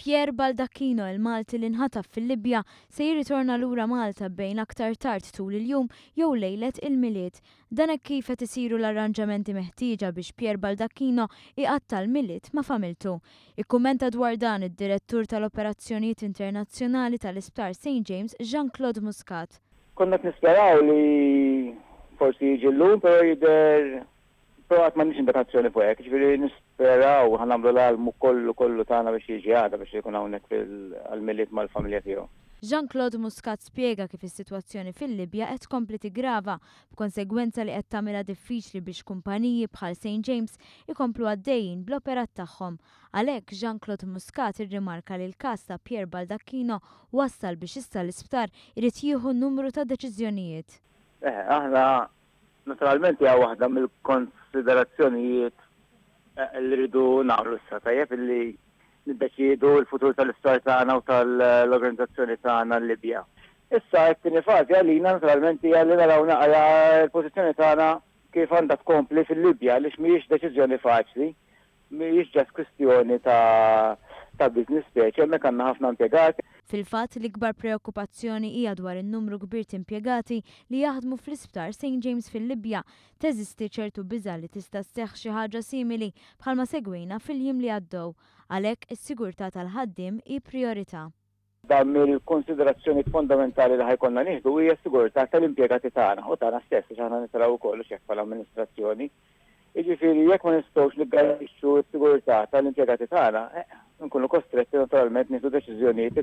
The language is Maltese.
Pier Baldacchino il-Malti li nħataf fil-Libja se jirritorna lura Malta bejn aktar tard tul il-jum jew lejlet il-miliet. Dan hekk kif qed isiru l-arranġamenti meħtieġa biex Pier Baldacchino iqatta l-miliet ma' familtu. Ikkummenta dwar dan id-direttur tal-Operazzjonijiet Internazzjonali tal-Isptar St. James Jean-Claude Muscat. Konna nisperaw li forsi jiġi llum, però jidher għat m'għandniex indikazzjoni fuq hekk, ġifieri nisperaw ħanamlu l-almu kollu tagħna biex jiġi għada biex ikun hawnhekk għall-miliet mal-familja tiegħu. Jean-Claude Muscat spjega kif is-sitwazzjoni fil-Libja qed tkompli tigrava b'konsegwenza li qed tagħmilha diffiċli biex kumpaniji bħal St. James ikomplu għaddejjin bl-operat tagħhom. Għalhekk Jean-Claude Muscat irrimarka li l-każ ta' Pier Baldacchino wassal biex issa l-isptar irid jieħu numru ta' deċiżjonijiet. Aħna naturalment hija waħda mill-konsiderazzjonijiet li rridu nagħmlu issa tajjeb illi niddeċiedu l-futur tal-isptar tagħna u tal-organizzazzjoni tagħna l-Libja. Issa t-tieni fażi għalina naturalment hija li naraw naqra l-pożizzjoni tagħna kif għandha tkompli fil-Libja għaliex mhijiex deċiżjoni faċli, mhijiex ġast kwistjoni ta' business speċi, hemmhekk għandna ħafna impjegati. Fil-fatt l-ikbar preokkupazzjoni hija dwar in-numru kbir ta' impjegati li jaħdmu fl-isptar St. James fil-Libja. Teżisti ċertu biża' li tista' sseħħ xi ħaġa simili bħalma segwejna fil-jiem li għaddew. Għalhekk is-sigurtà tal-ħaddiem hi priorità. Dan mill-konsiderazzjoni fondamentali li ħajkonna nieħdu hija s-sigurtà tal-impjegati tagħna u tagħna stess biex aħna nitaraw ukoll x'hekk bħall-amministrazzjoni. Jiġifieri jekk ma nistgħux niggarantixxu s-sigurtà tal-impjegati tagħna, nkunu kostretti naturalment nieħdu deċiżjonijiet